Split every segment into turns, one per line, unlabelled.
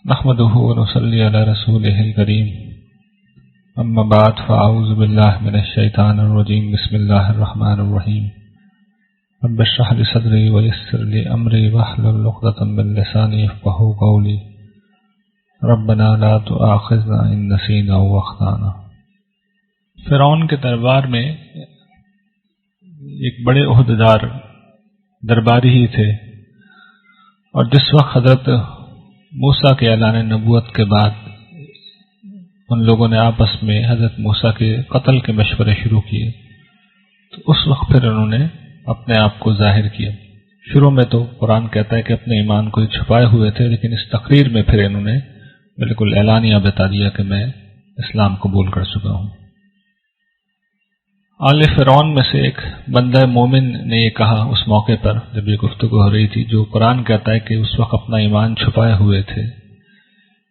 نحمده ونصلي على رسوله الكريم اما بعد فاعوذ بالله من الشيطان الرجيم بسم الله الرحمن الرحيم رب اشرح لي صدري ويسر لي امري واحلل عقدة من لساني يفقهوا قولي ربنا لا تؤاخذنا ان نسينا او اخطانا۔ فرعون کے دربار میں ایک بڑے عہدیدار درباری ہی تھے، اور جس وقت حضرت موسیٰ کے اعلان نبوت کے بعد ان لوگوں نے آپس میں حضرت موسیٰ کے قتل کے مشورے شروع کیے، تو اس وقت پھر انہوں نے اپنے آپ کو ظاہر کیا۔ شروع میں تو قرآن کہتا ہے کہ اپنے ایمان کو چھپائے ہوئے تھے، لیکن اس تقریر میں پھر انہوں نے بالکل اعلانیہ بتا دیا کہ میں اسلام قبول کر چکا ہوں۔ آل فرعون میں سے ایک بندہ مومن نے یہ کہا اس موقع پر جب یہ گفتگو ہو رہی تھی، جو قرآن کہتا ہے کہ اس وقت اپنا ایمان چھپائے ہوئے تھے،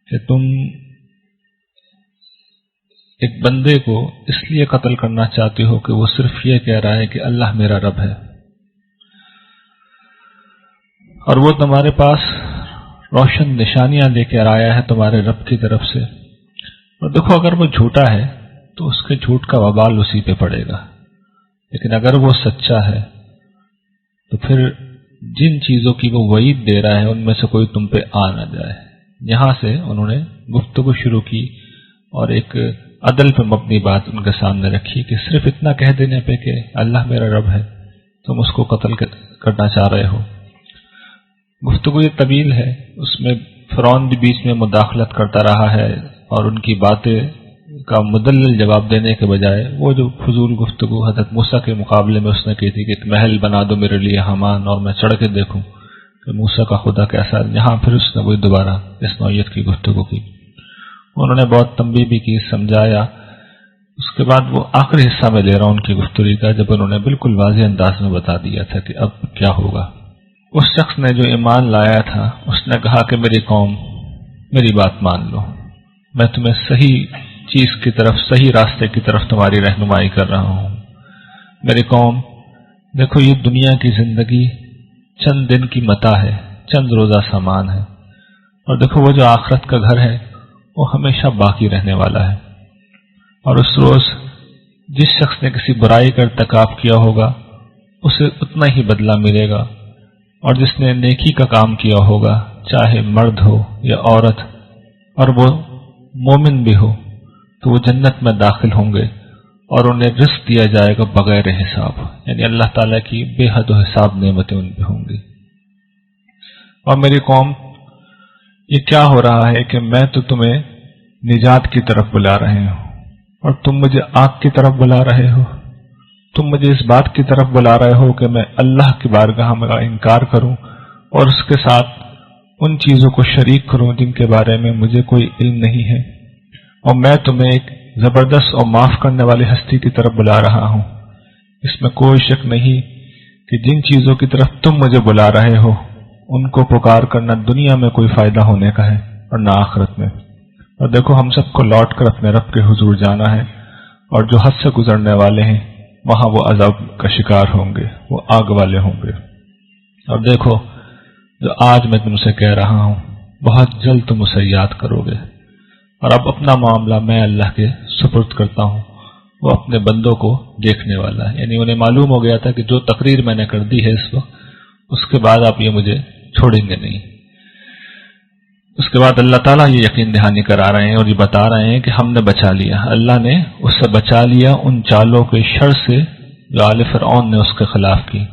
کہ تم ایک بندے کو اس لیے قتل کرنا چاہتے ہو کہ وہ صرف یہ کہہ رہا ہے کہ اللہ میرا رب ہے، اور وہ تمہارے پاس روشن نشانیاں لے کر آیا ہے تمہارے رب کی طرف سے، اور دیکھو اگر وہ جھوٹا ہے تو اس کے جھوٹ کا وبال اسی پہ پڑے گا، لیکن اگر وہ سچا ہے تو پھر جن چیزوں کی وہ وعید دے رہا ہے ان میں سے کوئی تم پہ آ نہ جائے۔ یہاں سے انہوں نے گفتگو شروع کی اور ایک عدل پہ مبنی بات ان کے سامنے رکھی کہ صرف اتنا کہہ دینے پہ کہ اللہ میرا رب ہے تم اس کو قتل کرنا چاہ رہے ہو۔ گفتگو یہ طویل ہے، اس میں فرعون بھی بیچ میں مداخلت کرتا رہا ہے، اور ان کی باتیں کا مدلل جواب دینے کے بجائے وہ جو فضول گفتگو حضرت موسیٰ کے مقابلے میں اس نے کی تھی کہ ایک محل بنا دو میرے لیے حامان اور میں چڑھ کے دیکھوں کہ موسیٰ کا خدا کیسا ہے، یہاں پھر اس نے وہی دوبارہ اس نوعیت کی گفتگو کی۔ انہوں نے بہت تنبیہ بھی کی، سمجھایا۔ اس کے بعد وہ آخری حصہ میں لے رہا ہوں ان کی گفتگو کا، جب انہوں نے بالکل واضح انداز میں بتا دیا تھا کہ اب کیا ہوگا۔ اس شخص نے جو ایمان لایا تھا اس نے کہا کہ میری قوم میری بات مان لو، میں تمہیں صحیح چیز کی طرف، صحیح راستے کی طرف تمہاری رہنمائی کر رہا ہوں۔ میری قوم دیکھو، یہ دنیا کی زندگی چند دن کی متاع ہے، چند روزہ سامان ہے، اور دیکھو وہ جو آخرت کا گھر ہے وہ ہمیشہ باقی رہنے والا ہے، اور اس روز جس شخص نے کسی برائی کا ارتکاب کیا ہوگا اسے اتنا ہی بدلہ ملے گا، اور جس نے نیکی کا کام کیا ہوگا چاہے مرد ہو یا عورت اور وہ مومن بھی ہو تو وہ جنت میں داخل ہوں گے، اور انہیں رزق دیا جائے گا بغیر حساب، یعنی اللہ تعالیٰ کی بے حد و حساب نعمتیں ان پہ ہوں گی۔ اور میری قوم یہ کیا ہو رہا ہے کہ میں تو تمہیں نجات کی طرف بلا رہے ہوں اور تم مجھے آگ کی طرف بلا رہے ہو، تم مجھے اس بات کی طرف بلا رہے ہو کہ میں اللہ کی بارگاہ میں انکار کروں اور اس کے ساتھ ان چیزوں کو شریک کروں جن کے بارے میں مجھے کوئی علم نہیں ہے، اور میں تمہیں ایک زبردست اور معاف کرنے والی ہستی کی طرف بلا رہا ہوں۔ اس میں کوئی شک نہیں کہ جن چیزوں کی طرف تم مجھے بلا رہے ہو ان کو پکار کرنا دنیا میں کوئی فائدہ ہونے کا ہے اور نہ آخرت میں، اور دیکھو ہم سب کو لوٹ کر اپنے رب کے حضور جانا ہے، اور جو حد سے گزرنے والے ہیں وہاں وہ عذاب کا شکار ہوں گے، وہ آگ والے ہوں گے۔ اور دیکھو جو آج میں تم سے کہہ رہا ہوں بہت جلد تم اسے یاد کرو گے، اور اب اپنا معاملہ میں اللہ کے سپرد کرتا ہوں، وہ اپنے بندوں کو دیکھنے والا ہے، یعنی انہیں معلوم ہو گیا تھا کہ جو تقریر میں نے کر دی ہے اس وقت، اس کے بعد آپ یہ مجھے چھوڑیں گے نہیں۔ اس کے بعد اللہ تعالیٰ یہ یقین دہانی کرا رہے ہیں اور یہ بتا رہے ہیں کہ ہم نے بچا لیا، اللہ نے اس سے بچا لیا ان چالوں کے شر سے جو آل فرعون نے اس کے خلاف کی،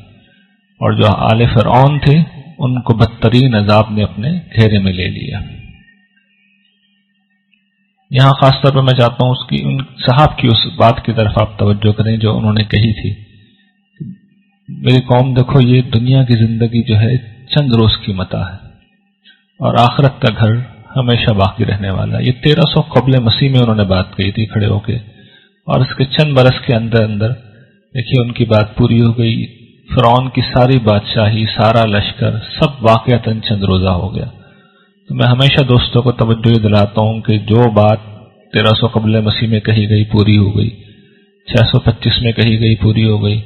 اور جو آل فرعون تھے ان کو بدترین عذاب نے اپنے گھیرے میں لے لیا۔ یہاں خاص طور پر میں چاہتا ہوں ان صحاب کی اس بات کی طرف آپ توجہ کریں جو انہوں نے کہی تھی، میری قوم دیکھو یہ دنیا کی زندگی جو ہے چند روز کی متاع ہے، اور آخرت کا گھر ہمیشہ باقی رہنے والا ہے۔ یہ 1300 قبل مسیح میں انہوں نے بات کہی تھی کھڑے ہو کے، اور اس کے چند برس کے اندر اندر دیکھیے ان کی بات پوری ہو گئی۔ فرعون کی ساری بادشاہی، سارا لشکر سب واقعتاً چند روزہ ہو گیا۔ تو میں ہمیشہ دوستوں کو توجہ دلاتا ہوں کہ جو بات 1300 قبل مسیح میں کہی گئی پوری ہو گئی، 625 میں کہی گئی پوری ہو گئی،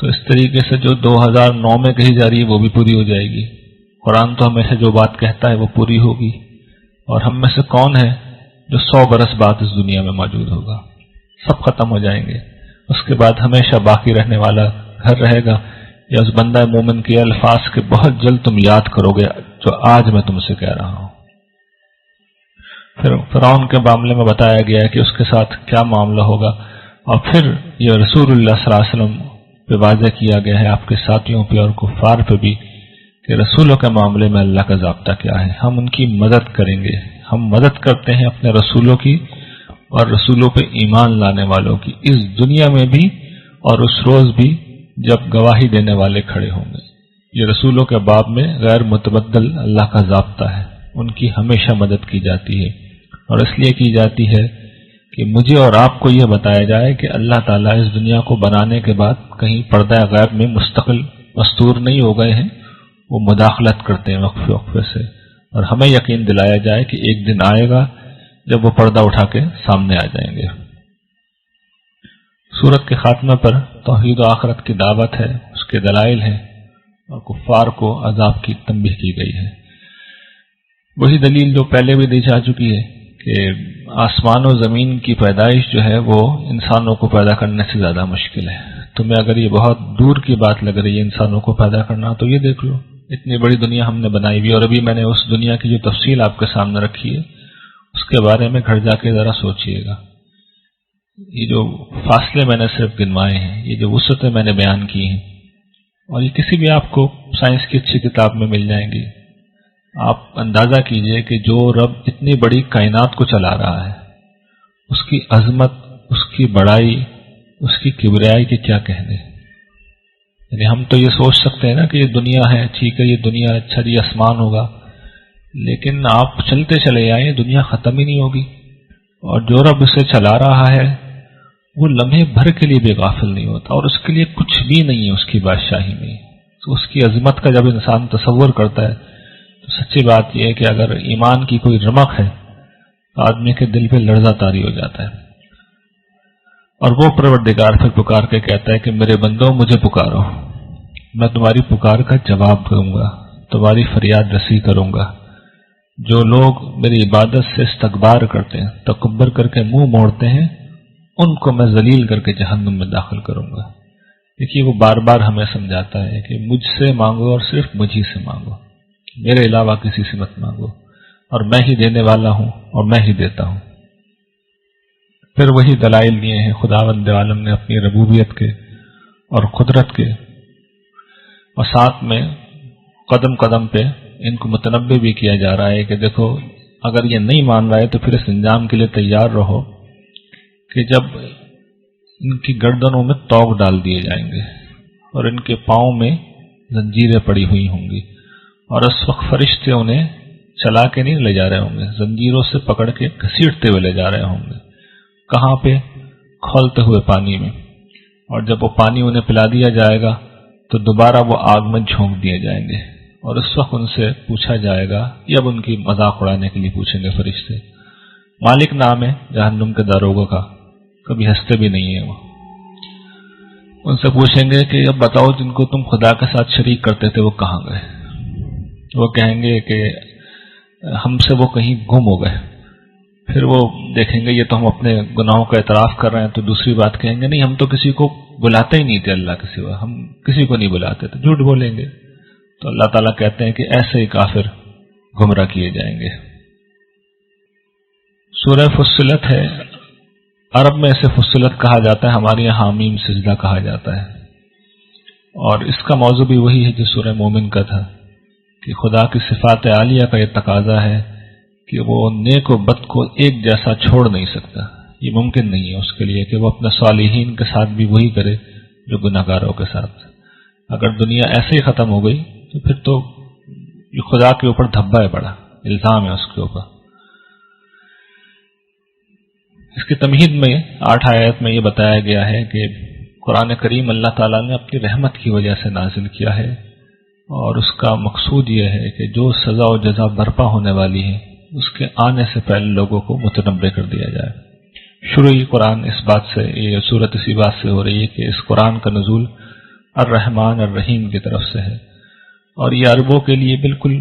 تو اس طریقے سے جو 2009 میں کہی جا رہی ہے وہ بھی پوری ہو جائے گی۔ قرآن تو ہمیشہ جو بات کہتا ہے وہ پوری ہوگی، اور ہم میں سے کون ہے جو 100 برس بعد اس دنیا میں موجود ہوگا؟ سب ختم ہو جائیں گے، اس کے بعد ہمیشہ باقی رہنے والا گھر رہے گا، یا اس بندہ مومن کے الفاظ کے بہت جلد تم یاد کرو گے جو آج میں تم سے کہہ رہا ہوں۔ پھر فرعون کے معاملے میں بتایا گیا ہے کہ اس کے ساتھ کیا معاملہ ہوگا، اور پھر یہ رسول اللہ صلی اللہ علیہ وسلم پہ واضح کیا گیا ہے، آپ کے ساتھیوں پہ اور کفار پہ بھی، کہ رسولوں کے معاملے میں اللہ کا ضابطہ کیا ہے۔ ہم ان کی مدد کریں گے، ہم مدد کرتے ہیں اپنے رسولوں کی اور رسولوں پہ ایمان لانے والوں کی، اس دنیا میں بھی اور اس روز بھی جب گواہی دینے والے کھڑے ہوں گے۔ یہ رسولوں کے باب میں غیر متبدل اللہ کا ضابطہ ہے، ان کی ہمیشہ مدد کی جاتی ہے، اور اس لیے کی جاتی ہے کہ مجھے اور آپ کو یہ بتایا جائے کہ اللہ تعالیٰ اس دنیا کو بنانے کے بعد کہیں پردہ غیب میں مستقل مستور نہیں ہو گئے ہیں، وہ مداخلت کرتے ہیں وقفے وقفے سے، اور ہمیں یقین دلایا جائے کہ ایک دن آئے گا جب وہ پردہ اٹھا کے سامنے آ جائیں گے۔ سورت کے خاتمہ پر توحید و آخرت کی دعوت ہے، اس کے دلائل ہیں، اور کفار کو عذاب کی تنبیہ کی گئی ہے۔ وہی دلیل جو پہلے بھی دی جا چکی ہے کہ آسمان و زمین کی پیدائش جو ہے وہ انسانوں کو پیدا کرنے سے زیادہ مشکل ہے۔ تمہیں اگر یہ بہت دور کی بات لگ رہی ہے انسانوں کو پیدا کرنا، تو یہ دیکھ لو اتنی بڑی دنیا ہم نے بنائی ہوئی، اور ابھی میں نے اس دنیا کی جو تفصیل آپ کے سامنے رکھی ہے اس کے بارے میں گھر جا کے ذرا سوچئے گا۔ یہ جو فاصلے میں نے صرف گنوائے ہیں، یہ جو وسعتیں میں نے بیان کی ہیں، اور یہ کسی بھی آپ کو سائنس کی اچھی کتاب میں مل جائیں گی۔ آپ اندازہ کیجئے کہ جو رب اتنی بڑی کائنات کو چلا رہا ہے، اس کی عظمت، اس کی بڑائی، اس کی کبریائی کے کیا کہنے۔ یعنی ہم تو یہ سوچ سکتے ہیں نا کہ یہ دنیا ہے، ٹھیک ہے، یہ دنیا اچھا جی آسمان ہوگا، لیکن آپ چلتے چلے آئیں، دنیا ختم ہی نہیں ہوگی، اور جو رب اسے چلا رہا ہے وہ لمحے بھر کے لیے بھی غافل نہیں ہوتا، اور اس کے لیے کچھ بھی نہیں ہے اس کی بادشاہی میں۔ تو اس کی عظمت کا جب انسان تصور کرتا ہے تو سچی بات یہ ہے کہ اگر ایمان کی کوئی رمق ہے تو آدمی کے دل پہ لرزہ طاری ہو جاتا ہے، اور وہ پروردگار پھر پکار کے کہتا ہے کہ میرے بندوں مجھے پکارو، میں تمہاری پکار کا جواب دوں گا، تمہاری فریاد رسی کروں گا۔ جو لوگ میری عبادت سے استکبار کرتے ہیں، تکبر کر کے منہ موڑتے ہیں، ان کو میں ذلیل کر کے جہنم میں داخل کروں گا۔ دیکھیے وہ بار بار ہمیں سمجھاتا ہے کہ مجھ سے مانگو اور صرف مجھ سے مانگو، میرے علاوہ کسی سے مت مانگو، اور میں ہی دینے والا ہوں اور میں ہی دیتا ہوں۔ پھر وہی دلائل دیے ہیں خداوند عالم نے اپنی ربوبیت کے اور قدرت کے، اور ساتھ میں قدم قدم پہ ان کو متنبع بھی کیا جا رہا ہے کہ دیکھو اگر یہ نہیں مان رہا ہے تو پھر اس انجام کے لیے تیار رہو کہ جب ان کی گردنوں میں توق ڈال دیے جائیں گے اور ان کے پاؤں میں زنجیریں پڑی ہوئی ہوں گی، اور اس وقت فرشتے انہیں چلا کے نہیں لے جا رہے ہوں گے، زنجیروں سے پکڑ کے گھسیٹتے ہوئے لے جا رہے ہوں گے۔ کہاں پہ؟ کھولتے ہوئے پانی میں، اور جب وہ پانی انہیں پلا دیا جائے گا تو دوبارہ وہ آگ میں جھونک دیے جائیں گے، اور اس وقت ان سے پوچھا جائے گا، یہ اب ان کی مذاق اڑانے کے لیے پوچھیں گے فرشتے، مالک نام ہے جہنم کے داروغوں کا، کبھی ہنستے بھی نہیں ہیں وہ، ان سے پوچھیں گے کہ اب بتاؤ جن کو تم خدا کے ساتھ شریک کرتے تھے وہ کہاں گئے؟ وہ کہیں گے کہ ہم سے وہ کہیں گم ہو گئے۔ پھر وہ دیکھیں گے یہ تو ہم اپنے گناہوں کا اعتراف کر رہے ہیں، تو دوسری بات کہیں گے نہیں ہم تو کسی کو بلاتے ہی نہیں تھے اللہ کے سوا، ہم کسی کو نہیں بلاتے تھے، جھوٹ بولیں گے۔ تو اللہ تعالیٰ کہتے ہیں کہ ایسے ہی کافر گمراہ کیے جائیں گے۔ سورہ فصلت ہے، عرب میں اسے فصلت کہا جاتا ہے، ہمارے یہاں حامیم سجدہ کہا جاتا ہے، اور اس کا موضوع بھی وہی ہے جو سورہ مومن کا تھا، کہ خدا کی صفات عالیہ کا یہ تقاضا ہے کہ وہ نیک و بد کو ایک جیسا چھوڑ نہیں سکتا، یہ ممکن نہیں ہے اس کے لیے کہ وہ اپنے صالحین کے ساتھ بھی وہی کرے جو گناہ گاروں کے ساتھ۔ اگر دنیا ایسے ہی ختم ہو گئی تو پھر تو یہ خدا کے اوپر دھبا ہے، بڑا الزام ہے اس کے اوپر۔ اس کی تمہید میں 8 آیت میں یہ بتایا گیا ہے کہ قرآن کریم اللہ تعالیٰ نے اپنی رحمت کی وجہ سے نازل کیا ہے، اور اس کا مقصود یہ ہے کہ جو سزا و جزا برپا ہونے والی ہے اس کے آنے سے پہلے لوگوں کو متنبع کر دیا جائے۔ شروع قرآن اس بات سے، یہ صورت اسی بات سے ہو رہی ہے کہ اس قرآن کا نزول الرحمن الرحیم کی طرف سے ہے، اور یہ عربوں کے لیے بالکل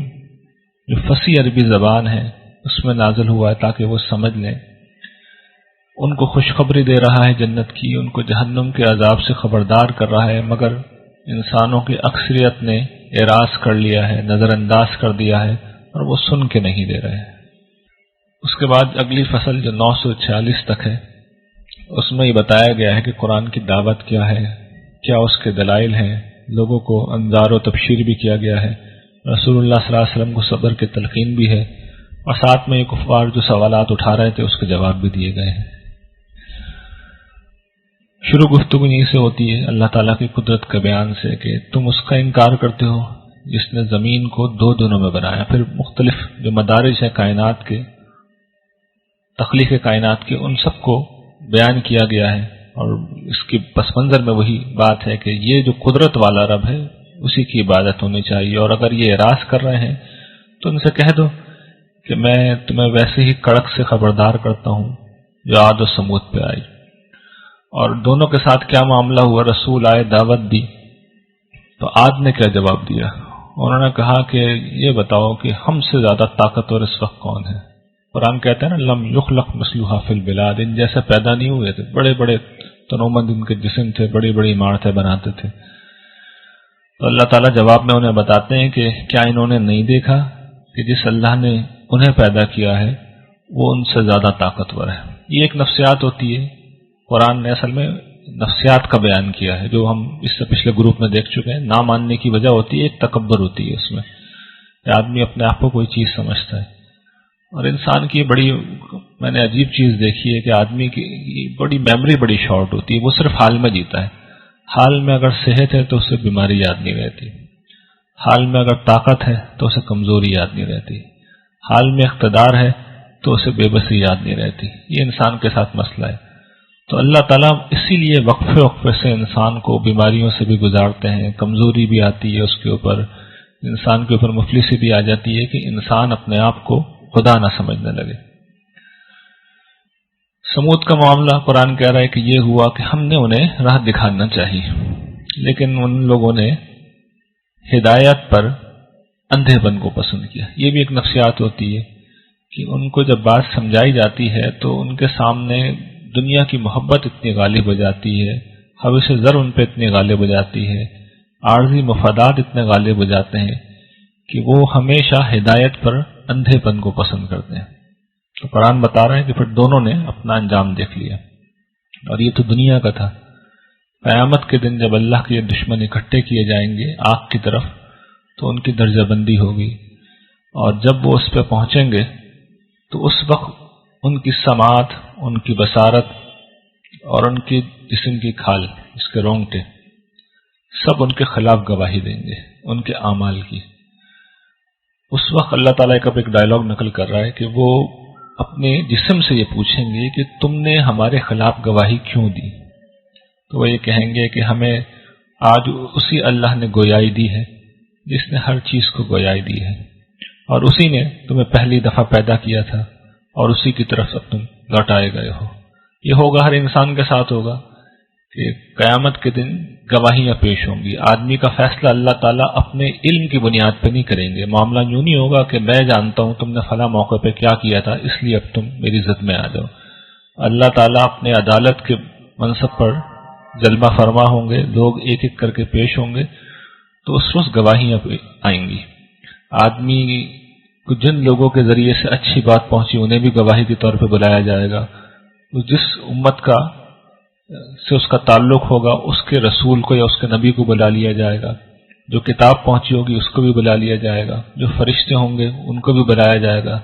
جو فصیح عربی زبان ہے اس میں نازل ہوا ہے تاکہ وہ سمجھ لیں. ان کو خوشخبری دے رہا ہے جنت کی، ان کو جہنم کے عذاب سے خبردار کر رہا ہے، مگر انسانوں کی اکثریت نے اعراض کر لیا ہے، نظر انداز کر دیا ہے، اور وہ سن کے نہیں دے رہے. اس کے بعد اگلی فصل جو 946 تک ہے، اس میں یہ بتایا گیا ہے کہ قرآن کی دعوت کیا ہے، کیا اس کے دلائل ہیں، لوگوں کو انذار و تبشیر بھی کیا گیا ہے، رسول اللہ صلی اللہ علیہ وسلم کو صبر کی تلقین بھی ہے، اور ساتھ میں یہ کفار جو سوالات اٹھا رہے تھے اس کے جواب بھی دیے گئے ہیں. شروع گفتگو یہیں سے ہوتی ہے اللہ تعالیٰ کی قدرت کے بیان سے کہ تم اس کا انکار کرتے ہو جس نے زمین کو 2 دنوں میں بنایا. پھر مختلف جو مدارج ہیں کائنات کے، تخلیق کائنات کے، ان سب کو بیان کیا گیا ہے، اور اس کی پس منظر میں وہی بات ہے کہ یہ جو قدرت والا رب ہے اسی کی عبادت ہونی چاہیے. اور اگر یہ اعراض کر رہے ہیں تو ان سے کہہ دو کہ میں تمہیں ویسے ہی کڑک سے خبردار کرتا ہوں جو عاد و سمود پہ آئی. اور دونوں کے ساتھ کیا معاملہ ہوا، رسول آئے، دعوت دی، تو عاد نے کیا جواب دیا؟ انہوں نے کہا کہ یہ بتاؤ کہ ہم سے زیادہ طاقتور اس وقت کون ہے؟ قرآن کہتا ہے نا لم یخلق مثلھا فی البلاد، ان جیسے پیدا نہیں ہوئے تھے، بڑے بڑے تنومند ان کے جسم تھے، بڑی بڑی عمارتیں بناتے تھے. تو اللہ تعالیٰ جواب میں انہیں بتاتے ہیں کہ کیا انہوں نے نہیں دیکھا کہ جس اللہ نے انہیں پیدا کیا ہے وہ ان سے زیادہ طاقتور ہے. یہ ایک نفسیات ہوتی ہے. قرآن نے اصل میں نفسیات کا بیان کیا ہے جو ہم اس سے پچھلے گروپ میں دیکھ چکے ہیں. نہ ماننے کی وجہ ہوتی ہے ایک تکبر ہوتی ہے اس میں کہ آدمی اپنے آپ کو کوئی چیز سمجھتا ہے. اور انسان کی بڑی میں نے عجیب چیز دیکھی ہے کہ آدمی کی بڑی میموری بڑی شارٹ ہوتی ہے. وہ صرف حال میں جیتا ہے. حال میں اگر صحت ہے تو اسے بیماری یاد نہیں رہتی، حال میں اگر طاقت ہے تو اسے کمزوری یاد نہیں رہتی، حال میں اقتدار ہے تو اسے بے بسی یاد نہیں رہتی. یہ انسان کے ساتھ مسئلہ ہے. تو اللہ تعالیٰ اسی لیے وقفے وقفے سے انسان کو بیماریوں سے بھی گزارتے ہیں، کمزوری بھی آتی ہے اس کے اوپر، انسان کے اوپر مفلسی بھی آ جاتی ہے کہ انسان اپنے آپ کو خدا نہ سمجھنے لگے. سمود کا معاملہ قرآن کہہ رہا ہے کہ یہ ہوا کہ ہم نے انہیں راہ دکھانا چاہیے، لیکن ان لوگوں نے ہدایت پر اندھے پن کو پسند کیا. یہ بھی ایک نفسیات ہوتی ہے کہ ان کو جب بات سمجھائی جاتی ہے تو ان کے سامنے دنیا کی محبت اتنی غالب ہو جاتی ہے، حوث زر ان پہ اتنی غالب ہو جاتی ہے، عارضی مفادات اتنے غالب ہو جاتے ہیں کہ وہ ہمیشہ ہدایت پر اندھے پن کو پسند کرتے ہیں. تو قرآن بتا رہے ہیں کہ پھر دونوں نے اپنا انجام دیکھ لیا. اور یہ تو دنیا کا تھا. قیامت کے دن جب اللہ کے یہ دشمن اکٹھے کیے جائیں گے آگ کی طرف تو ان کی درجہ بندی ہوگی، اور جب وہ اس پہ پہنچیں گے تو اس وقت ان کی سماعت، ان کی بصارت اور ان کی جسم کی کھال، اس کے رونگٹے، سب ان کے خلاف گواہی دیں گے، ان کے اعمال کی. اس وقت اللہ تعالیٰ کا ایک ڈائلاگ نقل کر رہا ہے کہ وہ اپنے جسم سے یہ پوچھیں گے کہ تم نے ہمارے خلاف گواہی کیوں دی؟ تو وہ یہ کہیں گے کہ ہمیں آج اسی اللہ نے گویائی دی ہے جس نے ہر چیز کو گویائی دی ہے، اور اسی نے تمہیں پہلی دفعہ پیدا کیا تھا اور اسی کی طرف اب تم لوٹائے گئے ہو. یہ ہوگا، ہر انسان کے ساتھ ہوگا کہ قیامت کے دن گواہیاں پیش ہوں گی. آدمی کا فیصلہ اللہ تعالیٰ اپنے علم کی بنیاد پہ نہیں کریں گے. معاملہ یوں نہیں ہوگا کہ میں جانتا ہوں تم نے فلاں موقع پہ کیا کیا تھا اس لیے اب تم میری ضد میں آ جاؤ. اللہ تعالیٰ اپنے عدالت کے منصب پر جلوہ فرما ہوں گے، لوگ ایک ایک کر کے پیش ہوں گے، تو اس روز گواہیاں آئیں گی. آدمی کو جن لوگوں کے ذریعے سے اچھی بات پہنچی انہیں بھی گواہی کے طور پہ بلایا جائے گا. جس امت کا سے اس کا تعلق ہوگا اس کے رسول کو یا اس کے نبی کو بلا لیا جائے گا. جو کتاب پہنچی ہوگی اس کو بھی بلا لیا جائے گا. جو فرشتے ہوں گے ان کو بھی بلایا جائے گا.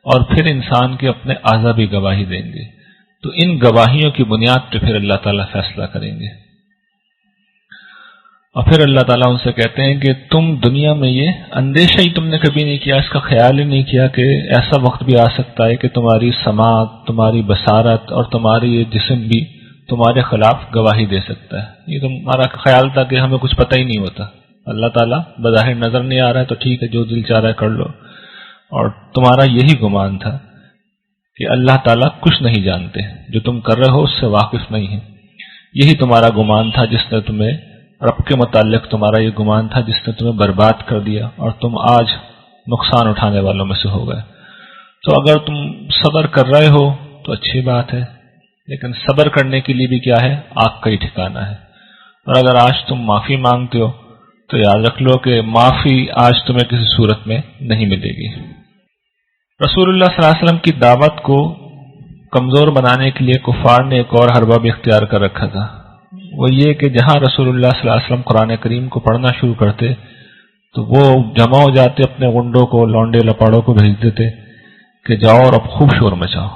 اور پھر انسان کے اپنے اعضا بھی گواہی دیں گے. تو ان گواہیوں کی بنیاد پہ پھر اللہ تعالیٰ فیصلہ کریں گے. اور پھر اللہ تعالیٰ ان سے کہتے ہیں کہ تم دنیا میں یہ اندیشہ ہی تم نے کبھی نہیں کیا، اس کا خیال ہی نہیں کیا کہ ایسا وقت بھی آ سکتا ہے کہ تمہاری سماعت، تمہاری بصارت اور تمہاری یہ جسم بھی تمہارے خلاف گواہی دے سکتا ہے. یہ تمہارا خیال تھا کہ ہمیں کچھ پتہ ہی نہیں ہوتا. اللہ تعالیٰ بظاہر نظر نہیں آ رہا ہے تو ٹھیک ہے، جو دل چاہ رہا ہے کر لو. اور تمہارا یہی گمان تھا کہ اللہ تعالیٰ کچھ نہیں جانتے، جو تم کر رہے ہو اس سے واقف نہیں ہے. یہی تمہارا گمان تھا جس نے تمہیں، رب کے متعلق تمہارا یہ گمان تھا جس نے تمہیں برباد کر دیا اور تم آج نقصان اٹھانے والوں میں سے ہو گئے. تو اگر تم صبر کر رہے ہو تو اچھی بات ہے، لیکن صبر کرنے کے لیے بھی کیا ہے؟ آگ کا ہی ٹھکانہ ہے۔ اور اگر آج تم معافی مانگتے ہو تو یاد رکھ لو کہ معافی آج تمہیں کسی صورت میں نہیں ملے گی۔ رسول اللہ صلی اللہ علیہ وسلم کی دعوت کو کمزور بنانے کے لیے کفار نے ایک اور حربہ بھی اختیار کر رکھا تھا، وہ یہ کہ جہاں رسول اللہ صلی اللہ علیہ وسلم قرآن کریم کو پڑھنا شروع کرتے تو وہ جمع ہو جاتے، اپنے غنڈوں کو، لونڈے لپاڑوں کو بھیج دیتے کہ جاؤ اور اب خوب شور مچاؤ۔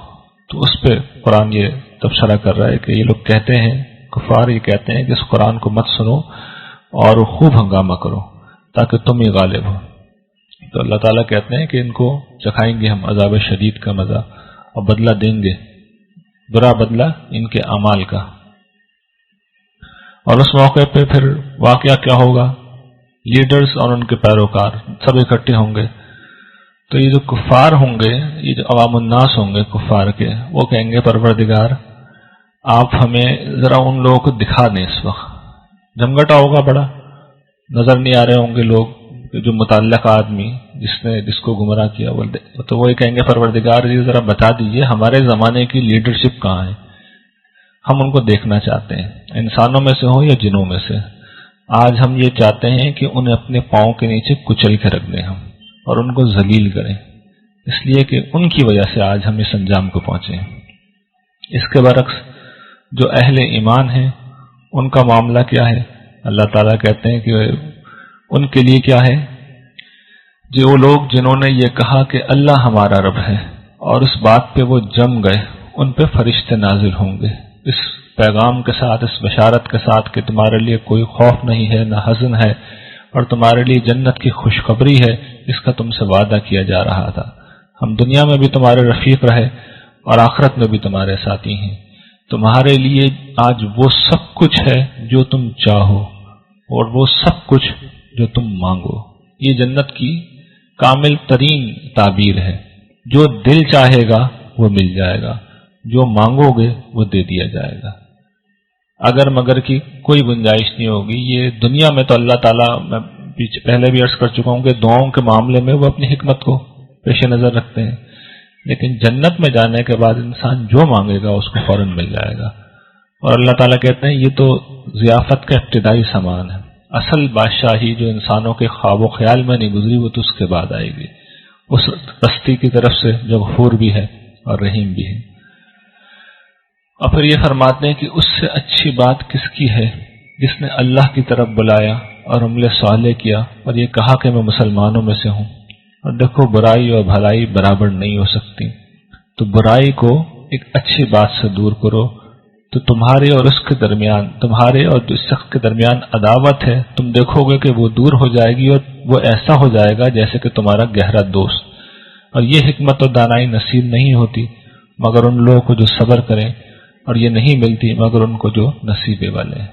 تو اس پہ قرآن یہ تبصرہ کر رہا ہے کہ یہ لوگ کہتے ہیں، کفار یہ کہتے ہیں کہ اس قرآن کو مت سنو اور خوب ہنگامہ کرو تاکہ تم ہی غالب ہو۔ تو اللہ تعالیٰ کہتے ہیں کہ ان کو چکھائیں گے ہم عذاب شدید کا مزہ اور بدلہ دیں گے، برا بدلہ ان کے اعمال کا۔ اور اس موقع پہ پھر واقعہ کیا ہوگا؟ لیڈرز اور ان کے پیروکار سب اکٹھے ہوں گے، تو یہ جو کفار ہوں گے، یہ جو عوام الناس ہوں گے کفار کے، وہ کہیں گے پروردگار آپ ہمیں ذرا ان لوگوں کو دکھا دیں۔ اس وقت جمگٹا ہوگا بڑا، نظر نہیں آ رہے ہوں گے لوگ، جو متعلق آدمی جس کو گمراہ کیا، تو وہ یہ کہیں گے پروردگار جی ذرا بتا دیجئے ہمارے زمانے کی لیڈرشپ کہاں ہے، ہم ان کو دیکھنا چاہتے ہیں، انسانوں میں سے ہو یا جنوں میں سے۔ آج ہم یہ چاہتے ہیں کہ انہیں اپنے پاؤں کے نیچے کچل کے رکھ دیں ہم، اور ان کو ذلیل کریں، اس لیے کہ ان کی وجہ سے آج ہم اس انجام کو پہنچے ہیں۔ اس کے برعکس جو اہل ایمان ہیں ان کا معاملہ کیا ہے؟ اللہ تعالیٰ کہتے ہیں کہ ان کے لیے کیا ہے؟ جو لوگ جنہوں نے یہ کہا کہ اللہ ہمارا رب ہے اور اس بات پہ وہ جم گئے، ان پہ فرشتے نازل ہوں گے اس پیغام کے ساتھ، اس بشارت کے ساتھ کہ تمہارے لیے کوئی خوف نہیں ہے، نہ حزن ہے، اور تمہارے لیے جنت کی خوشخبری ہے جس کا تم سے وعدہ کیا جا رہا تھا۔ ہم دنیا میں بھی تمہارے رفیق رہے اور آخرت میں بھی تمہارے ساتھی ہیں، تمہارے لیے آج وہ سب کچھ ہے جو تم چاہو اور وہ سب کچھ جو تم مانگو۔ یہ جنت کی کامل ترین تعبیر ہے، جو دل چاہے گا وہ مل جائے گا، جو مانگو گے وہ دے دیا جائے گا، اگر مگر کی کوئی گنجائش نہیں ہوگی۔ یہ دنیا میں تو اللہ تعالیٰ، میں پہلے بھی عرض کر چکا ہوں کہ دعاؤں کے معاملے میں وہ اپنی حکمت کو پیش نظر رکھتے ہیں، لیکن جنت میں جانے کے بعد انسان جو مانگے گا اس کو فوراً مل جائے گا۔ اور اللہ تعالیٰ کہتے ہیں یہ تو ضیافت کا ابتدائی سامان ہے، اصل بادشاہی جو انسانوں کے خواب و خیال میں نہیں گزری وہ تو اس کے بعد آئے گی، اس بستی کی طرف سے جو غفور بھی ہے اور رحیم بھی ہے۔ اور پھر یہ فرماتے ہیں کہ اس سے اچھی بات کس کی ہے جس نے اللہ کی طرف بلایا اور عمل صالح کیا اور یہ کہا کہ میں مسلمانوں میں سے ہوں۔ اور دیکھو برائی اور بھلائی برابر نہیں ہو سکتی، تو برائی کو ایک اچھی بات سے دور کرو تو تمہارے اور اس کے درمیان، تمہارے اور جس شخص کے درمیان عداوت ہے، تم دیکھو گے کہ وہ دور ہو جائے گی اور وہ ایسا ہو جائے گا جیسے کہ تمہارا گہرا دوست۔ اور یہ حکمت اور دانائی نصیب نہیں ہوتی مگر ان لوگوں کو جو صبر کریں، اور یہ نہیں ملتی مگر ان کو جو نصیبے والے ہیں۔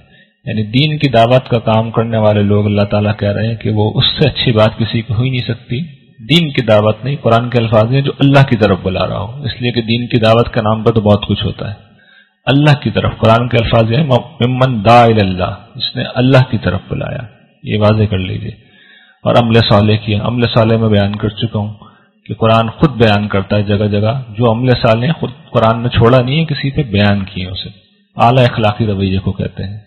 یعنی دین کی دعوت کا کام کرنے والے لوگ اللہ تعالیٰ کہہ رہے ہیں کہ وہ اس سے اچھی بات کسی کو ہو ہی نہیں سکتی، دین کی دعوت نہیں، قرآن کے الفاظ ہیں جو اللہ کی طرف بلا رہا ہو، اس لیے کہ دین کی دعوت کے نام پر تو بہت کچھ ہوتا ہے، اللہ کی طرف قرآن کے الفاظ ہیں ممن دعا الی اللہ، جس نے اللہ کی طرف بلایا، یہ واضح کر لیجئے۔ اور عمل صالح کیا، عمل صالح میں بیان کر چکا ہوں کہ قرآن خود بیان کرتا ہے جگہ جگہ، جو عمل صالح خود قرآن نے چھوڑا نہیں ہے کسی پہ، بیان کیے اسے، اعلیٰ اخلاقی رویے کو کہتے ہیں۔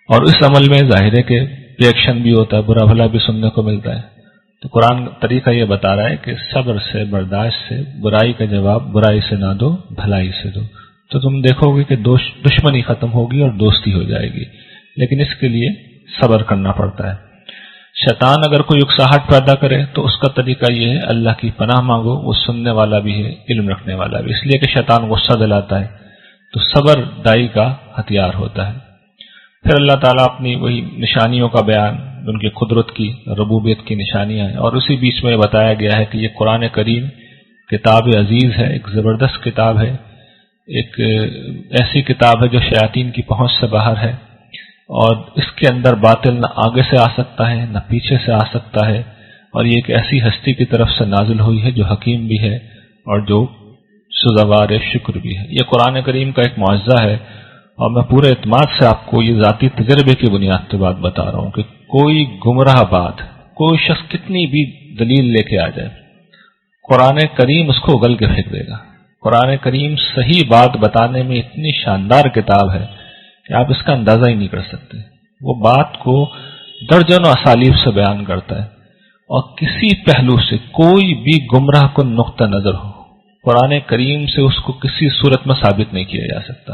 اور اس عمل میں ظاہر ہے کہ ریئیکشن بھی ہوتا ہے، برا بھلا بھی سننے کو ملتا ہے، تو قرآن طریقہ یہ بتا رہا ہے کہ صبر سے، برداشت سے، برائی کا جواب برائی سے نہ دو، بھلائی سے دو، تو تم دیکھو گے کہ دشمنی ختم ہوگی اور دوستی ہو جائے گی، لیکن اس کے لیے صبر کرنا پڑتا ہے۔ شیطان اگر کوئی اکساہٹ پیدا کرے تو اس کا طریقہ یہ ہے اللہ کی پناہ مانگو، وہ سننے والا بھی ہے، علم رکھنے والا بھی، اس لیے کہ شیطان غصہ دلاتا ہے، تو صبر دائی کا ہتھیار ہوتا ہے۔ پھر اللہ تعالیٰ اپنی وہی نشانیوں کا بیان، ان کی قدرت کی، ربوبیت کی نشانیاں ہیں، اور اسی بیچ میں بتایا گیا ہے کہ یہ قرآن کریم کتاب عزیز ہے، ایک زبردست کتاب ہے، ایک ایسی کتاب ہے جو شیاطین کی پہنچ سے باہر ہے، اور اس کے اندر باطل نہ آگے سے آ سکتا ہے نہ پیچھے سے آ سکتا ہے، اور یہ ایک ایسی ہستی کی طرف سے نازل ہوئی ہے جو حکیم بھی ہے اور جو سزاوار شکر بھی ہے۔ یہ قرآن کریم کا ایک معجزہ ہے، اور میں پورے اعتماد سے آپ کو یہ ذاتی تجربے کی بنیاد پہ بات بتا رہا ہوں کہ کوئی گمراہ بات، کوئی شخص کتنی بھی دلیل لے کے آ جائے، قرآن کریم اس کو اگل کے پھینک دے گا۔ قرآن کریم صحیح بات بتانے میں اتنی شاندار کتاب ہے کہ آپ اس کا اندازہ ہی نہیں کر سکتے۔ وہ بات کو درجنوں اسالیب سے بیان کرتا ہے، اور کسی پہلو سے کوئی بھی گمراہ کن نقطہ نظر ہو قرآن کریم سے اس کو کسی صورت میں ثابت نہیں کیا جا سکتا۔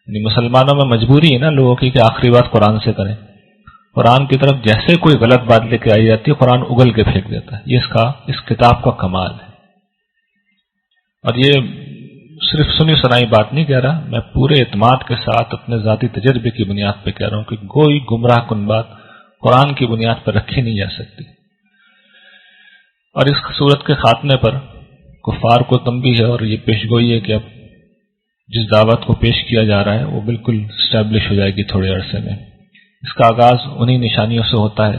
یعنی مسلمانوں میں مجبوری ہے نا لوگوں کی کہ آخری بات قرآن سے کریں۔ قرآن کی طرف جیسے کوئی غلط بات لے کے آئی جاتی ہے قرآن اگل کے پھینک دیتا ہے۔ یہ اس کتاب کا کمال ہے۔ اور یہ صرف سنی سنائی بات نہیں کہہ رہا، میں پورے اعتماد کے ساتھ اپنے ذاتی تجربے کی بنیاد پہ کہہ رہا ہوں کہ کوئی گمراہ کن بات قرآن کی بنیاد پر رکھی نہیں جا سکتی۔ اور اس صورت کے خاتمے پر کفار کو تنبیہ ہے اور یہ پیشگوئی ہے کہ اب جس دعوت کو پیش کیا جا رہا ہے وہ بالکل اسٹیبلش ہو جائے گی تھوڑے عرصے میں۔ اس کا آغاز انہی نشانیوں سے ہوتا ہے،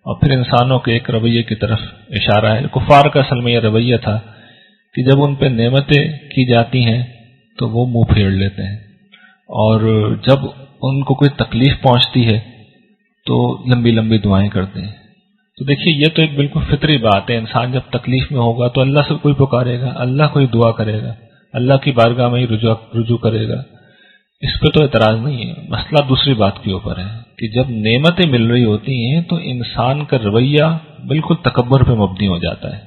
اور پھر انسانوں کے ایک رویے کی طرف اشارہ ہے۔ کفار کا اصل میں یہ رویہ تھا کہ جب ان پہ نعمتیں کی جاتی ہیں تو وہ منہ پھیر لیتے ہیں، اور جب ان کو کوئی تکلیف پہنچتی ہے تو لمبی لمبی دعائیں کرتے ہیں۔ تو دیکھیے یہ تو ایک بالکل فطری بات ہے، انسان جب تکلیف میں ہوگا تو اللہ سے کوئی پکارے گا، اللہ کوئی دعا کرے گا، اللہ کی بارگاہ میں ہی رجوع کرے گا۔ اس پہ تو اعتراض نہیں ہے، مسئلہ دوسری بات کے اوپر ہے کہ جب نعمتیں مل رہی ہوتی ہیں تو انسان کا رویہ بالکل تکبر پہ مبنی ہو جاتا ہے۔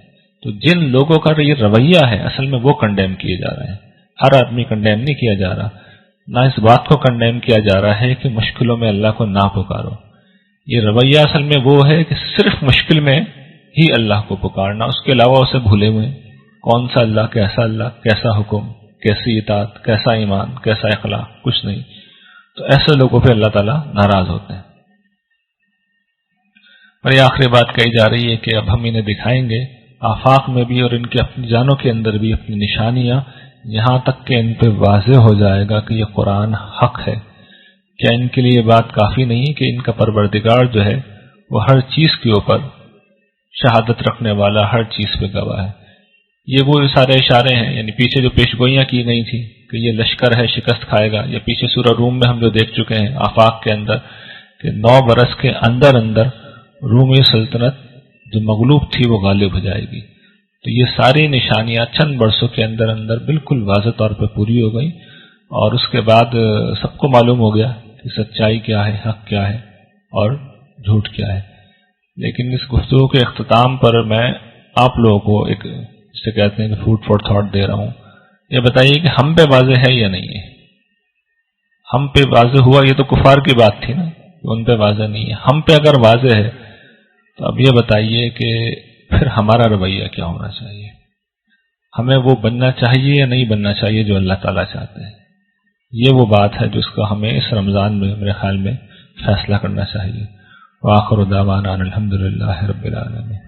تو جن لوگوں کا یہ رویہ ہے اصل میں وہ کنڈیم کیے جا رہے ہیں۔ ہر آدمی کنڈیم نہیں کیا جا رہا، نہ اس بات کو کنڈیم کیا جا رہا ہے کہ مشکلوں میں اللہ کو نہ پکارو۔ یہ رویہ اصل میں وہ ہے کہ صرف مشکل میں ہی اللہ کو پکارنا، اس کے علاوہ اسے بھولے ہوئے۔ کون سا اللہ، کیسا حکم، کیسی اطاعت، کیسا ایمان، کیسا اخلاق، کچھ نہیں۔ تو ایسے لوگوں پہ اللہ تعالیٰ ناراض ہوتے ہیں۔ اور یہ آخری بات کہی جا رہی ہے کہ اب ہم انہیں دکھائیں گے آفاق میں بھی اور ان کی اپنی جانوں کے اندر بھی اپنی نشانیاں، یہاں تک کہ ان پہ واضح ہو جائے گا کہ یہ قرآن حق ہے۔ کیا ان کے لیے یہ بات کافی نہیں کہ ان کا پروردگار جو ہے وہ ہر چیز کے اوپر شہادت رکھنے والا، ہر چیز پہ گواہ ہے؟ یہ وہ سارے اشارے ہیں، یعنی پیچھے جو پیشگوئیاں کی گئی تھی کہ یہ لشکر ہے شکست کھائے گا، یا پیچھے سورہ روم میں ہم جو دیکھ چکے ہیں آفاق کے اندر کہ 9 برس کے اندر اندر رومی سلطنت جو مغلوب تھی وہ غالب ہو جائے گی۔ تو یہ ساری نشانیاں چند برسوں کے اندر اندر بالکل واضح طور پہ پوری ہو گئی، اور اس کے بعد سب کو معلوم ہو گیا کہ سچائی کیا ہے، حق کیا ہے اور جھوٹ کیا ہے۔ لیکن اس گفتگو کے اختتام پر میں آپ لوگوں کو ایک جسے کہتے ہیں کہ فوڈ فار تھاٹ دے رہا ہوں۔ یہ بتائیے کہ ہم پہ واضح ہے یا نہیں ہے؟ ہم پہ واضح ہوا، یہ تو کفار کی بات تھی نا، ان پہ واضح نہیں ہے۔ ہم پہ اگر واضح ہے تو اب یہ بتائیے کہ پھر ہمارا رویہ کیا ہونا چاہیے؟ ہمیں وہ بننا چاہیے یا نہیں بننا چاہیے جو اللہ تعالیٰ چاہتے ہیں؟ یہ وہ بات ہے جس کا ہمیں اس رمضان میں میرے خیال میں فیصلہ کرنا چاہیے۔ وآخر دعوانا الحمدللہ رب العالمین۔